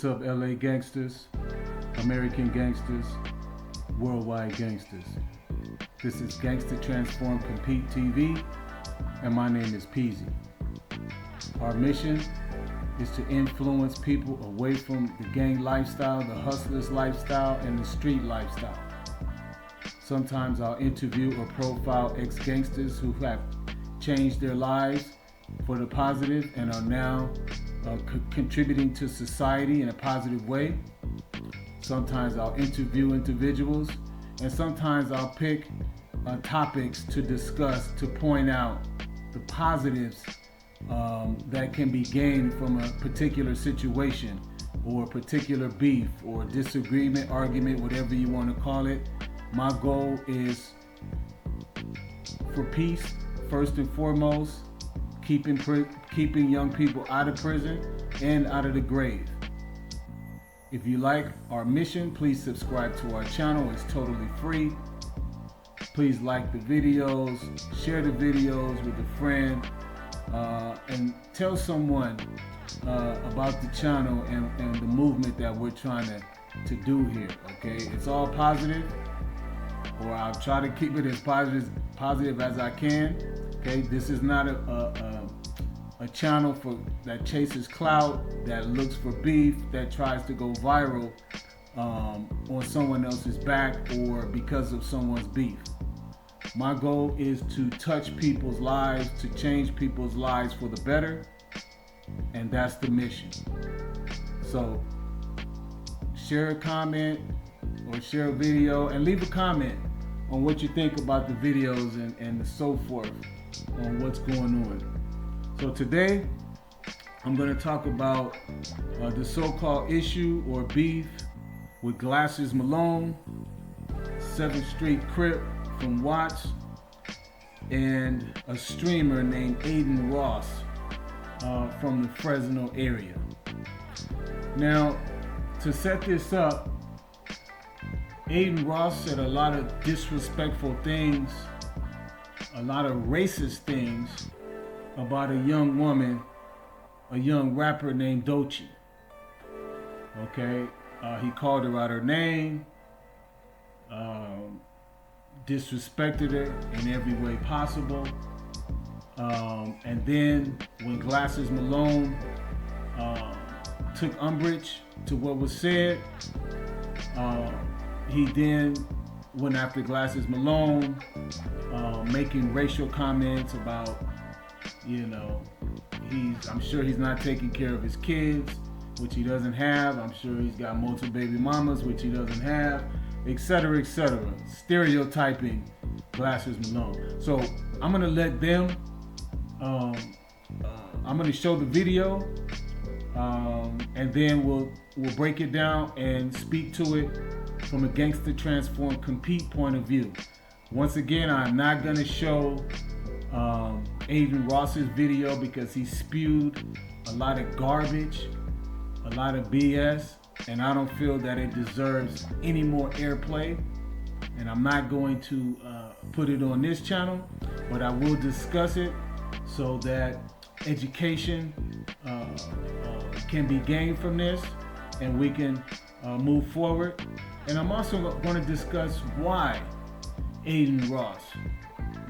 What's up, LA gangsters, American gangsters, worldwide gangsters? This is Gangsta Transform Compete TV, and my name is Peasy. Our mission is to influence people away from the gang lifestyle, the hustlers lifestyle, and the street lifestyle. Sometimes I'll interview or profile ex-gangsters who have changed their lives for the positive and are now contributing to society in a positive way. Sometimes I'll interview individuals, and sometimes I'll pick topics to discuss to point out the positives that can be gained from a particular situation or a particular beef or disagreement, argument, whatever you want to call it. My goal is for peace, first and foremost, keeping young people out of prison and out of the grave. If you like our mission, please subscribe to our channel. It's totally free. Please like the videos, share the videos with a friend, and tell someone about the channel and the movement that we're trying to do here, okay? It's all positive, or I'll try to keep it as positive as I can, okay? This is not a channel that chases clout, that looks for beef, that tries to go viral on someone else's back or because of someone's beef. My goal is to touch people's lives, to change people's lives for the better, and that's the mission. So share a comment or share a video and leave a comment on what you think about the videos and so forth on what's going on. So today I'm going to talk about the so-called issue or beef with Glasses Malone, 7th Street Crip from Watts, and a streamer named Adin Ross from the Fresno area. Now, to set this up, Adin Ross said a lot of disrespectful things, a lot of racist things about a young woman, a young rapper named Doechii. Okay, he called her out her name, disrespected her in every way possible, and then when Glasses Malone took umbrage to what was said, he then went after Glasses Malone, making racial comments about, I'm sure he's not taking care of his kids, which he doesn't have. I'm sure he's got multiple baby mamas, which he doesn't have, etc., etc. Stereotyping Glasses Malone. So I'm gonna let them. I'm gonna show the video, and then we'll break it down and speak to it from a Gangsta Transform Compete point of view. Once again, I'm not gonna show Adin Ross's video because he spewed a lot of garbage, a lot of BS, and I don't feel that it deserves any more airplay. And I'm not going to put it on this channel, but I will discuss it so that education can be gained from this and we can move forward. And I'm also going to discuss why Adin Ross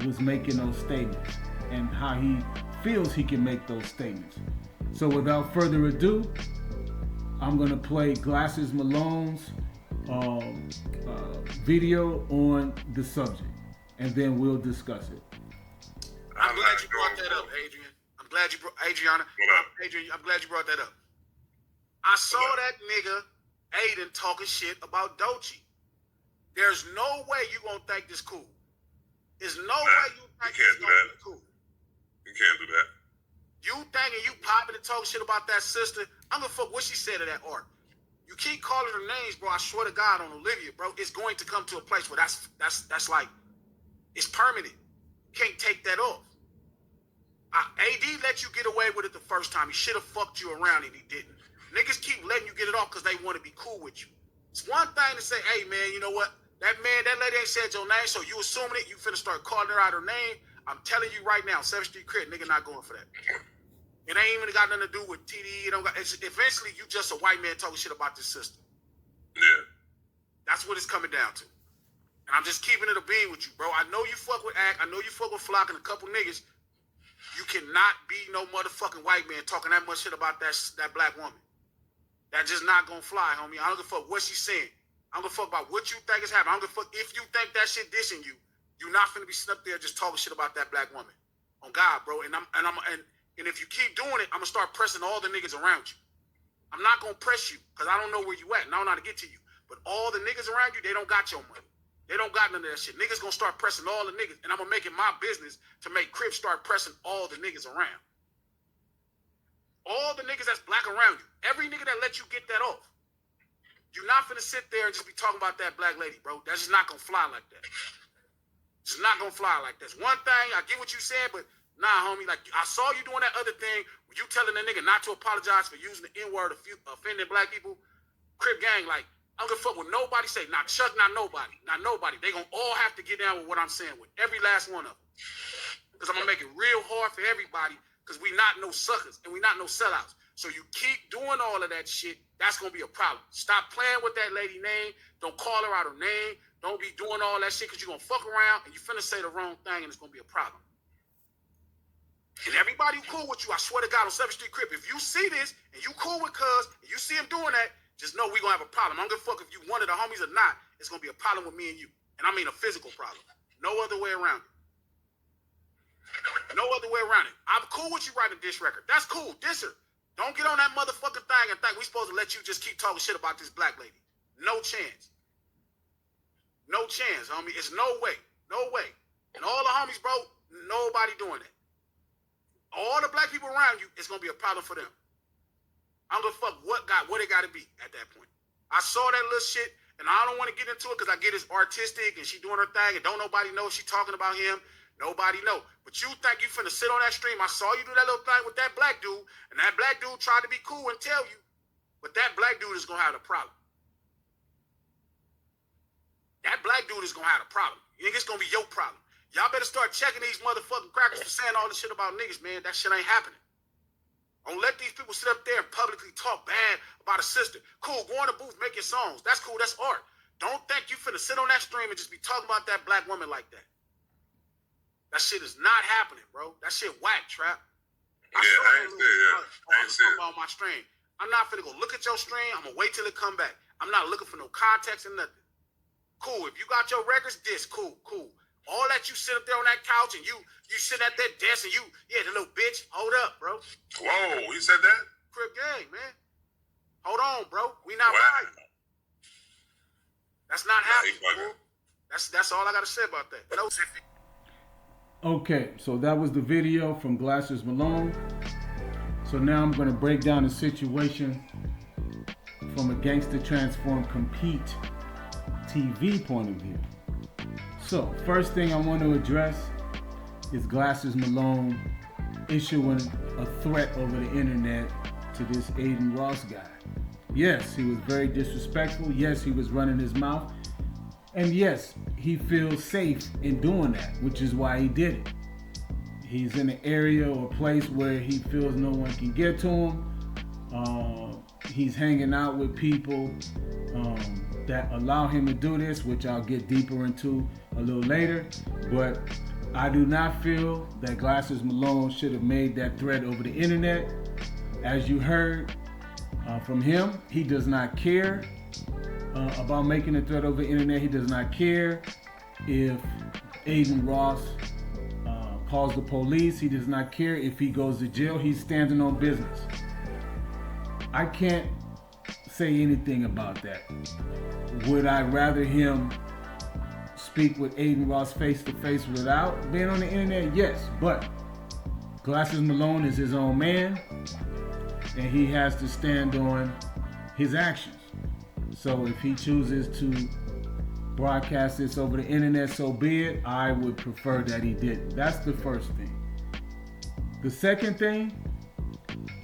was making those statements and how he feels he can make those statements. So without further ado, I'm going to play Glasses Malone's video on the subject, and then we'll discuss it. I'm glad you brought that up, Adrian. I'm glad you brought Adriana. I'm glad you brought that up. I saw that nigga Adin talking shit about Doechii. There's no way you gonna think this cool. There's no way you think this gonna be cool. You can't do that. You thinking you popping and talking shit about that sister? I'm gonna fuck what she said to that art. You keep calling her names, bro. I swear to God on Olivia, bro. It's going to come to a place where that's like, it's permanent. You can't take that off. AD let you get away with it the first time. He should have fucked you around and he didn't. Niggas keep letting you get it off because they want to be cool with you. It's one thing to say, hey man, you know what? That lady ain't said your name, so you assuming it, you finna start calling her out her name. I'm telling you right now, 7th Street Crit, nigga not going for that. It ain't even got nothing to do with TDE. Eventually, you just a white man talking shit about this system. Yeah. That's what it's coming down to. And I'm just keeping it a bean with you, bro. I know you fuck with Act. I know you fuck with Flock and a couple niggas. You cannot be no motherfucking white man talking that much shit about that black woman. That just not gonna fly, homie. I don't give a fuck what she's saying. I don't give a fuck about what you think is happening. I don't give a fuck if you think that shit dissing you. You're not finna be sitting up there just talking shit about that black woman. On God, bro. And if you keep doing it, I'm gonna start pressing all the niggas around you. I'm not gonna press you because I don't know where you at and I don't know how to get to you. But all the niggas around you, they don't got your money. They don't got none of that shit. Niggas gonna start pressing all the niggas, and I'm gonna make it my business to make Crips start pressing all the niggas around. All the niggas that's black around you. Every nigga that let you get that off. You're not finna sit there and just be talking about that black lady, bro. That's just not gonna fly like that. It's not gonna fly like that. One thing, I get what you said, but nah, homie, like I saw you doing that other thing where you telling that nigga not to apologize for using the N-word offending black people. Crip gang, like, I don't give a fuck what nobody say. Not Chuck, not nobody. Not nobody. They gonna all have to get down with what I'm saying with every last one of them. Because I'm gonna make it real hard for everybody because we not no suckers and we not no sellouts. So you keep doing all of that shit, that's gonna be a problem. Stop playing with that lady name. Don't call her out her name. Don't be doing all that shit because you're gonna fuck around and you finna say the wrong thing and it's gonna be a problem. And everybody who cool with you, I swear to God, on 7th Street Crip, if you see this and you cool with Cuz and you see him doing that, just know we gonna have a problem. I don't give a fuck if you one of the homies or not. It's gonna be a problem with me and you. And I mean a physical problem. No other way around it. No other way around it. I'm cool with you writing this record. That's cool. Diss her. Don't get on that motherfucking thing and think we supposed to let you just keep talking shit about this black lady. No chance. No chance, homie. It's no way. No way. And all the homies, bro, nobody doing that. All the black people around you, it's gonna be a problem for them. I don't give a fuck what it gotta be at that point. I saw that little shit, and I don't want to get into it because I get it's artistic and she doing her thing, and don't nobody know she talking about him. Nobody know. But you think you finna sit on that stream? I saw you do that little thing with that black dude, and that black dude tried to be cool and tell you, but that black dude is gonna have a problem. That black dude is gonna have a problem. You think it's gonna be your problem? Y'all better start checking these motherfucking crackers for saying all this shit about niggas, man. That shit ain't happening. Don't let these people sit up there and publicly talk bad about a sister. Cool, go in the booth, make your songs. That's cool, that's art. Don't think you finna sit on that stream and just be talking about that black woman like that. That shit is not happening, bro. That shit whack, Trap. I ain't see it. On my stream. I'm not finna go look at your stream. I'm gonna wait till it come back. I'm not looking for no context and nothing. Cool, if you got your records, this, cool. All that you sit up there on that couch and you sit at that desk and the little bitch, hold up, bro. Whoa, you said that? Crip gang, man. Hold on, bro. We not right. That's not happening, bro. That's all I gotta say about that. No. Okay, so that was the video from Glasses Malone. So now I'm gonna break down the situation from a Gangsta Transform Compete TV point of view. So, first thing I want to address is Glasses Malone issuing a threat over the internet to this Adin Ross guy. Yes, he was very disrespectful. Yes, he was running his mouth. And yes, he feels safe in doing that, which is why he did it. He's in an area or place where he feels no one can get to him. He's hanging out with people that allow him to do this, which I'll get deeper into a little later. But I do not feel that Glasses Malone should have made that threat over the internet. As you heard from him, he does not care about making a threat over the internet. He does not care if Adin Ross calls the police. He does not care if he goes to jail. He's standing on business. I can't say anything about that. Would I rather him speak with Adin Ross face to face without being on the internet? Yes, but Glasses Malone is his own man and he has to stand on his actions. So if he chooses to broadcast this over the internet, so be it. I would prefer that he didn't. That's the first thing. The second thing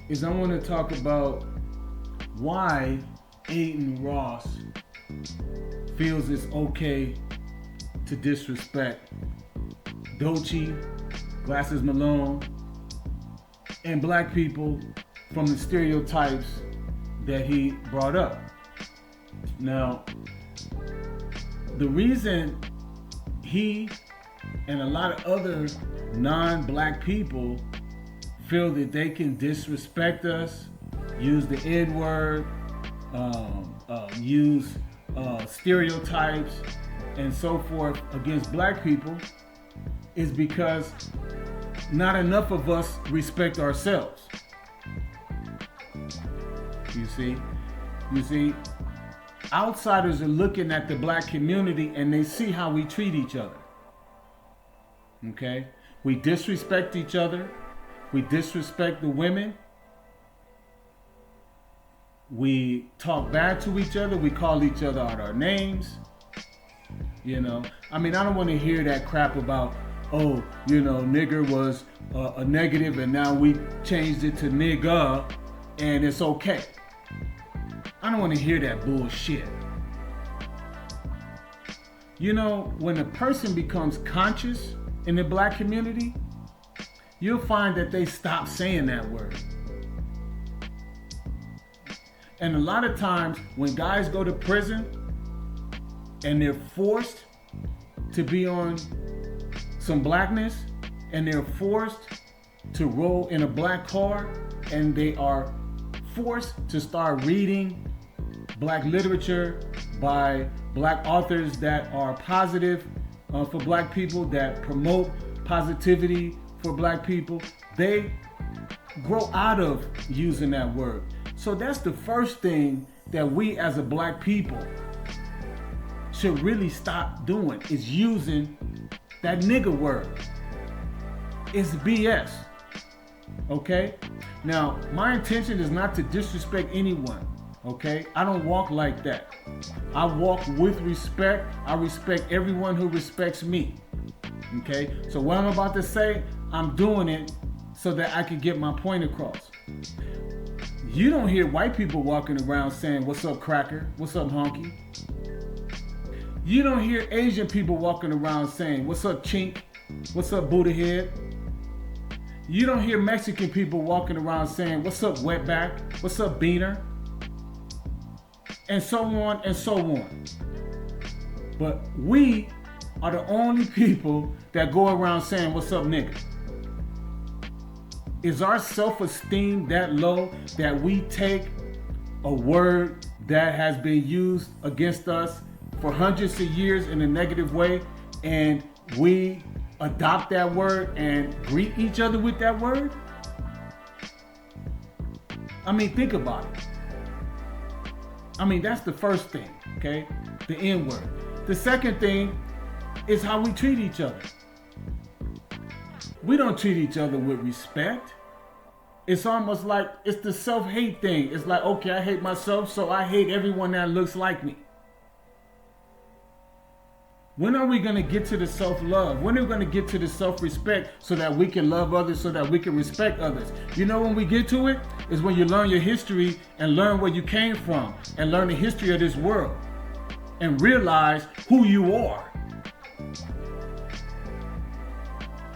is I want to talk about why Adin Ross feels it's okay to disrespect Doechii, Glasses Malone, and black people from the stereotypes that he brought up. Now, the reason he and a lot of other non-black people feel that they can disrespect us, use the N-word, use stereotypes and so forth against black people is because not enough of us respect ourselves. You see, outsiders are looking at the black community and they see how we treat each other. Okay? We disrespect each other. We disrespect the women. We talk bad to each other. We call each other out our names. You know, I mean, I don't want to hear that crap about, oh, you know, nigger was a negative and now we changed it to nigga and it's okay. I don't want to hear that bullshit. You know, when a person becomes conscious in the black community, you'll find that they stop saying that word. And a lot of times when guys go to prison and they're forced to be on some blackness and they're forced to roll in a black car and they are forced to start reading black literature by black authors that are positive for black people, that promote positivity for black people, they grow out of using that word. So that's the first thing that we as a black people should really stop doing, is using that nigga word. It's BS. Okay? Now, my intention is not to disrespect anyone. Okay? I don't walk like that. I walk with respect. I respect everyone who respects me. Okay? So what I'm about to say, I'm doing it so that I can get my point across. You don't hear white people walking around saying, "What's up, cracker? What's up, honky?" You don't hear Asian people walking around saying, "What's up, chink? What's up, Buddha head?" You don't hear Mexican people walking around saying, "What's up, wetback? What's up, beaner?" And so on and so on. But we are the only people that go around saying, "What's up, nigga?" Is our self-esteem that low that we take a word that has been used against us for hundreds of years in a negative way and we adopt that word and greet each other with that word? I mean, think about it. I mean, that's the first thing, okay? The N-word. The second thing is how we treat each other. We don't treat each other with respect. It's almost like it's the self-hate thing. It's like, okay, I hate myself, so I hate everyone that looks like me. When are we going to get to the self-love? When are we going to get to the self-respect so that we can love others, so that we can respect others? You know when we get to it? Is when you learn your history and learn where you came from and learn the history of this world and realize who you are.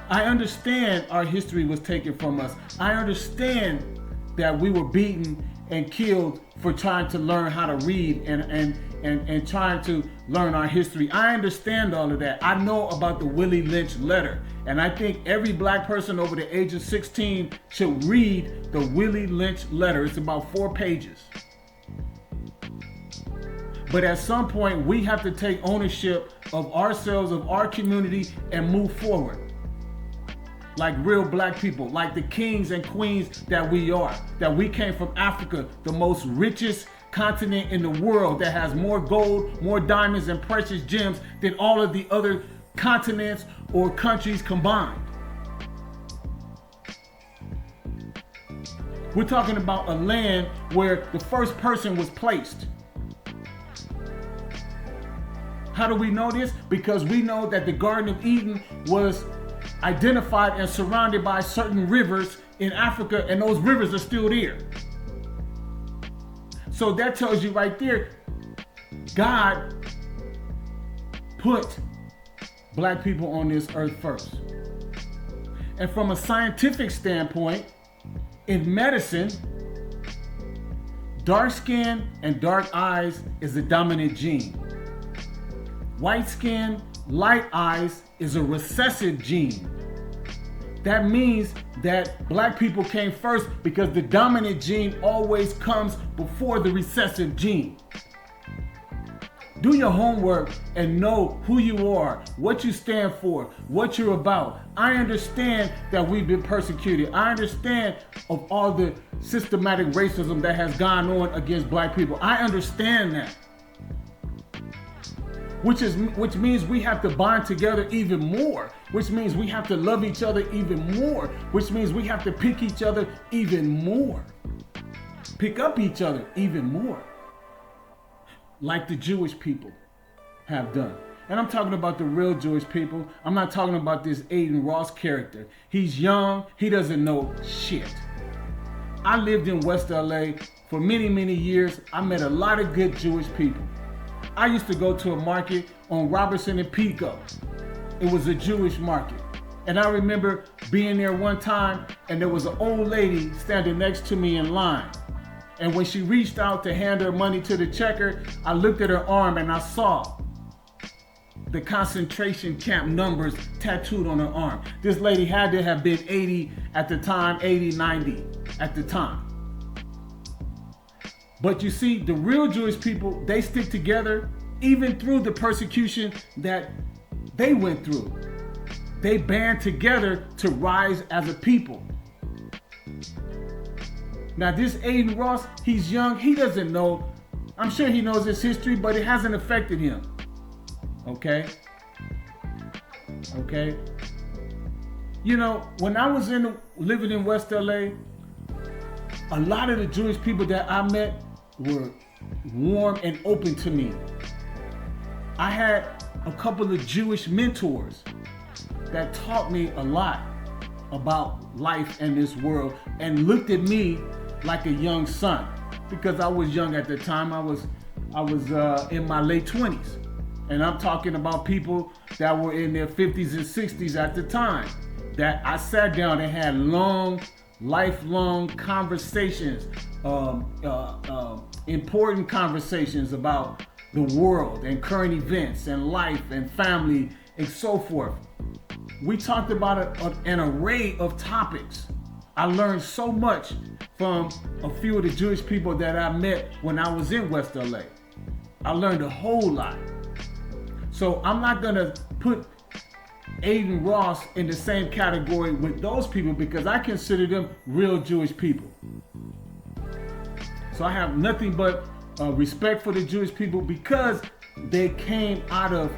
I understand our history was taken from us. I understand that we were beaten and killed for trying to learn how to read and trying to learn our history. I understand all of that. I know about the Willie Lynch letter. And I think every black person over the age of 16 should read the Willie Lynch letter. It's about 4 pages. But at some point, we have to take ownership of ourselves, of our community, and move forward. Like real black people, like the kings and queens that we are. That we came from Africa, the most richest continent in the world that has more gold, more diamonds, and precious gems than all of the other continents or countries combined. We're talking about a land where the first person was placed. How do we know this? Because we know that the Garden of Eden was identified and surrounded by certain rivers in Africa, and those rivers are still there. So that tells you right there, God put black people on this earth first. And from a scientific standpoint, In medicine, dark skin and dark eyes is the dominant gene. White skin, light eyes is a recessive gene. That means that black people came first because the dominant gene always comes before the recessive gene. Do your homework and know who you are, what you stand for, what you're about. I understand that we've been persecuted. I understand of all the systematic racism that has gone on against black people. I understand that. Which means we have to bond together even more, which means we have to love each other even more, which means we have to pick each other even more. Pick up each other even more. Like the Jewish people have done. And I'm talking about the real Jewish people. I'm not talking about this Adin Ross character. He's young, he doesn't know shit. I lived in West LA for many, many years. I met a lot of good Jewish people. I used to go to a market on Robertson and Pico. It was a Jewish market. And I remember being there one time and there was an old lady standing next to me in line. And when she reached out to hand her money to the checker, I looked at her arm and I saw the concentration camp numbers tattooed on her arm. This lady had to have been 80 at the time, 80, 90 at the time. But you see, the real Jewish people, they stick together even through the persecution that they went through. They band together to rise as a people. Now this Adin Ross, he's young, he doesn't know. I'm sure he knows his history, but it hasn't affected him. Okay? Okay? You know, when I was living in West LA, a lot of the Jewish people that I met were warm and open to me. I had a couple of Jewish mentors that taught me a lot about life in this world and looked at me like a young son, because I was young at the time. I was in my late 20s, and I'm talking about people that were in their 50s and 60s at the time, that I sat down and had long, lifelong conversations, important conversations about the world and current events and life and family and so forth. We talked about an array of topics. I learned so much from a few of the Jewish people that I met when I was in West LA. I learned a whole lot. So I'm not gonna put Adin Ross in the same category with those people because I consider them real Jewish people. So I have nothing but respect for the Jewish people because they came out of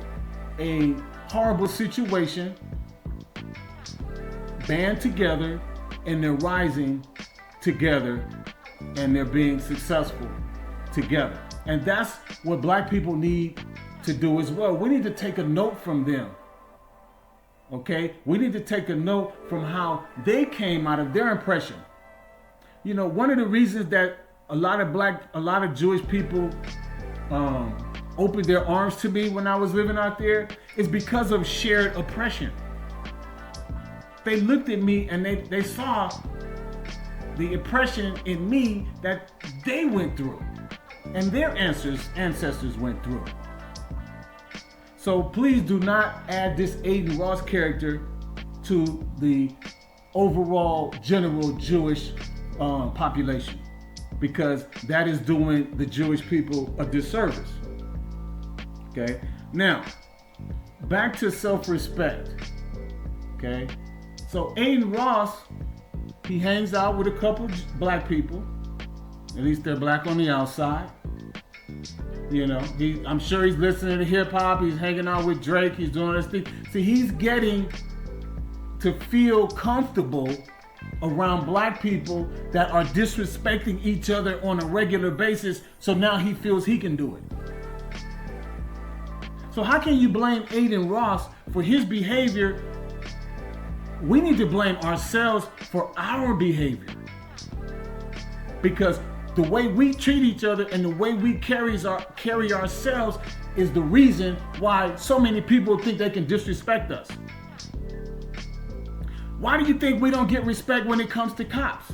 a horrible situation, band together, and they're rising together, and they're being successful together. And that's what black people need to do as well. We need to take a note from them. Okay? We need to take a note from how they came out of their impression. You know, one of the reasons that a lot of Jewish people opened their arms to me when I was living out there is because of shared oppression. They looked at me and they saw the oppression in me that they went through and their ancestors went through. So please do not add this Adin Ross character to the overall general Jewish population, because that is doing the Jewish people a disservice. Okay? Now, back to self-respect. Okay? So Adin Ross, he hangs out with a couple black people. At least they're black on the outside. You know, I'm sure he's listening to hip hop. He's hanging out with Drake. He's doing this thing. See, he's getting to feel comfortable around black people that are disrespecting each other on a regular basis. So now he feels he can do it. So how can you blame Adin Ross for his behavior? We need to blame ourselves for our behavior, because the way we treat each other and the way we carry ourselves is the reason why so many people think they can disrespect us. Why do you think we don't get respect when it comes to cops?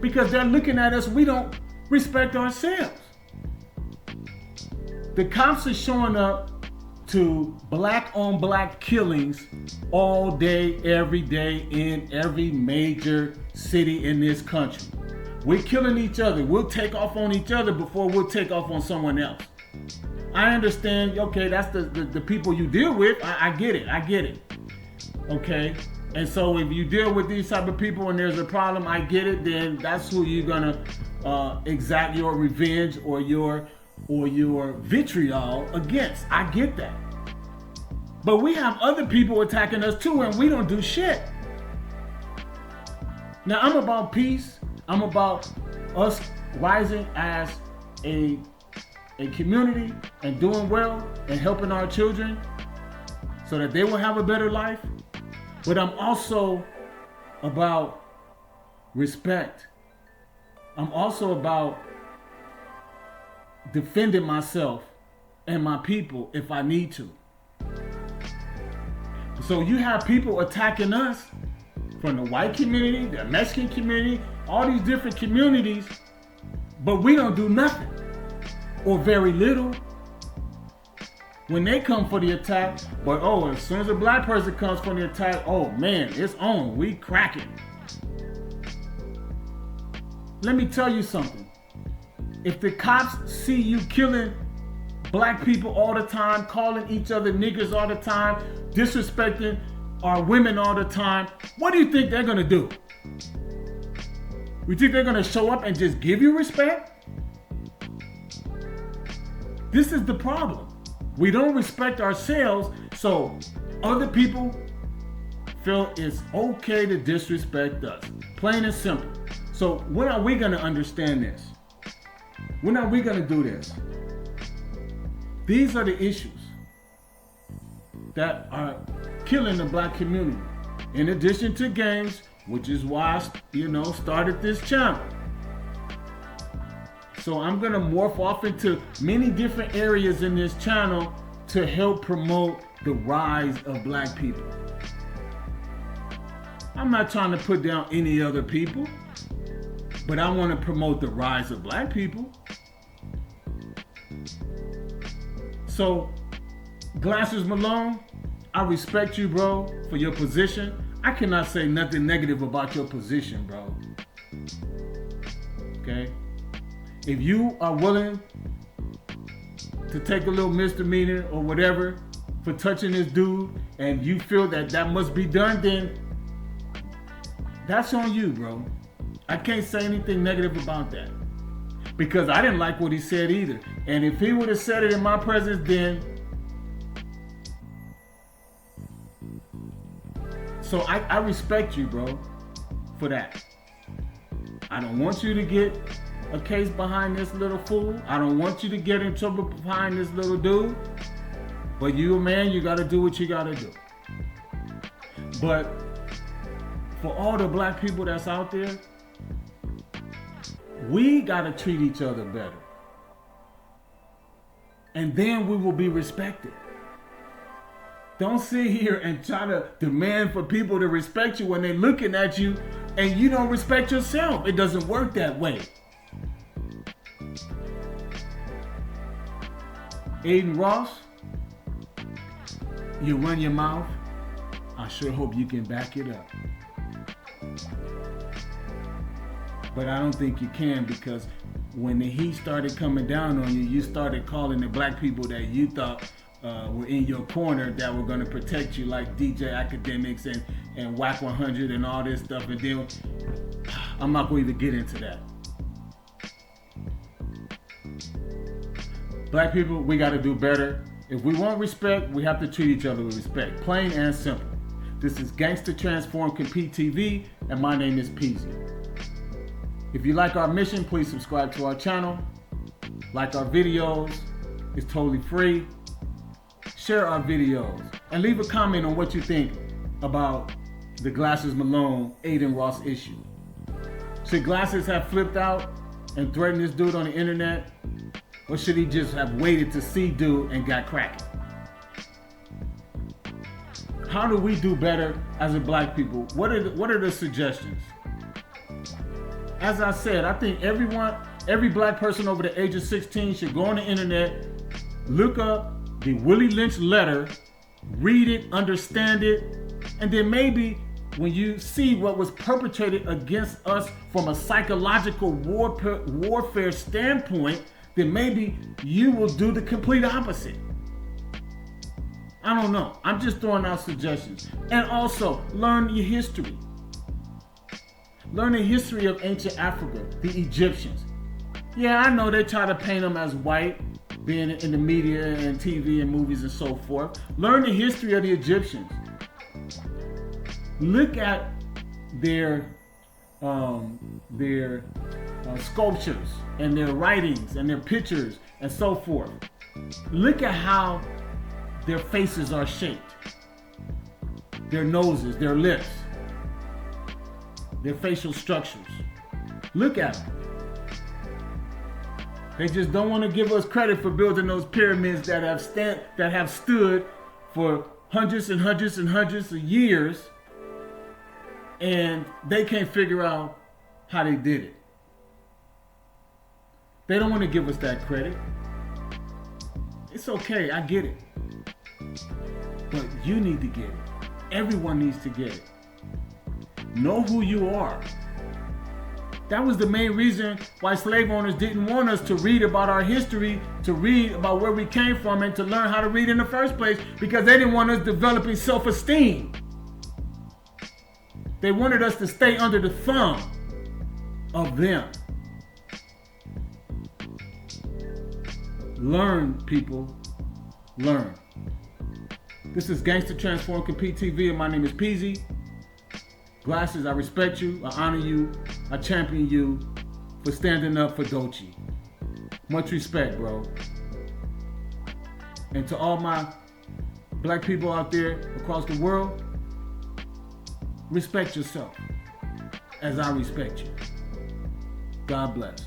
because they're looking at us. We don't respect ourselves. The cops are showing up to black on black killings all day, every day in every major city in this country. We're killing each other. We'll take off on each other before we'll take off on someone else. I understand, okay, that's the people you deal with. I get it. Okay? And so if you deal with these type of people and there's a problem, I get it, then that's who you're gonna exact your revenge or your vitriol against. I get that. But we have other people attacking us too, and we don't do shit. Now, I'm about peace. I'm about us rising as a community and doing well and helping our children so that they will have a better life. But I'm also about respect. I'm also about defending myself and my people if I need to. So you have people attacking us from the white community, the Mexican community, all these different communities, but we don't do nothing or very little. When they come for the attack, but as soon as a black person comes for the attack, oh man, it's on, we cracking. Let me tell you something. If the cops see you killing black people all the time, calling each other niggers all the time, disrespecting our women all the time, what do you think they're gonna do? You think they're gonna show up and just give you respect? This is the problem. We don't respect ourselves, so other people feel it's okay to disrespect us. Plain and simple. So when are we gonna understand this? When are we gonna do this? These are the issues that are killing the black community. In addition to gangs, which is why I started this channel. So I'm gonna morph off into many different areas in this channel to help promote the rise of black people. I'm not trying to put down any other people, but I want to promote the rise of black people. So, Glasses Malone, I respect you, bro, for your position. I cannot say nothing negative about your position, bro. Okay? If you are willing to take a little misdemeanor or whatever for touching this dude and you feel that must be done, then that's on you, bro. I can't say anything negative about that because I didn't like what he said either. And if he would have said it in my presence, then so I respect you, bro, for that. I don't want you to get a case behind this little fool. I don't want you to get in trouble behind this little dude. But you a man, you gotta do what you gotta do. But for all the black people that's out there, we gotta treat each other better. And then we will be respected. Don't sit here and try to demand for people to respect you when they're looking at you and you don't respect yourself. It doesn't work that way. Adin Ross, you run your mouth. I sure hope you can back it up. But I don't think you can, because when the heat started coming down on you, you started calling the black people that you thought were in your corner that were going to protect you, like DJ Academics and Whack 100 and all this stuff. And then I'm not going to even get into that. Black people, we got to do better. If we want respect, we have to treat each other with respect. Plain and simple. This is Gangsta Transform Compete TV, and my name is Peasy. If you like our mission, please subscribe to our channel. Like our videos. It's totally free. Share our videos. And leave a comment on what you think about the Glasses Malone Adin Ross issue. Should Glasses have flipped out and threatened this dude on the internet? Or should he just have waited to see dude and got cracking? How do we do better as a black people? What are the suggestions? as I said, I think every black person over the age of 16 should go on the internet, look up the Willie Lynch letter, read it, understand it, and then maybe when you see what was perpetrated against us from a psychological warfare standpoint, then maybe you will do the complete opposite. I don't know. I'm just throwing out suggestions. And also, learn your history. Learn the history of ancient Africa, the Egyptians. Yeah, I know they try to paint them as white, being in the media and TV and movies and so forth. Learn the history of the Egyptians. Look at their sculptures and their writings and their pictures and so forth. Look at how their faces are shaped, their noses, their lips, their facial structures. Look at them. They just don't want to give us credit for building those pyramids that have stood for hundreds and hundreds and hundreds of years, and they can't figure out how they did it. They don't want to give us that credit. It's okay, I get it. But you need to get it. Everyone needs to get it. Know who you are. That was the main reason why slave owners didn't want us to read about our history, to read about where we came from, and to learn how to read in the first place, because they didn't want us developing self-esteem. They wanted us to stay under the thumb of them. Learn, people. Learn. This is Gangsta Transform Compete TV, and my name is Peasy. Glasses, I respect you, I honor you, I champion you for standing up for Doechii. Much respect, bro. And to all my black people out there across the world, respect yourself as I respect you. God bless.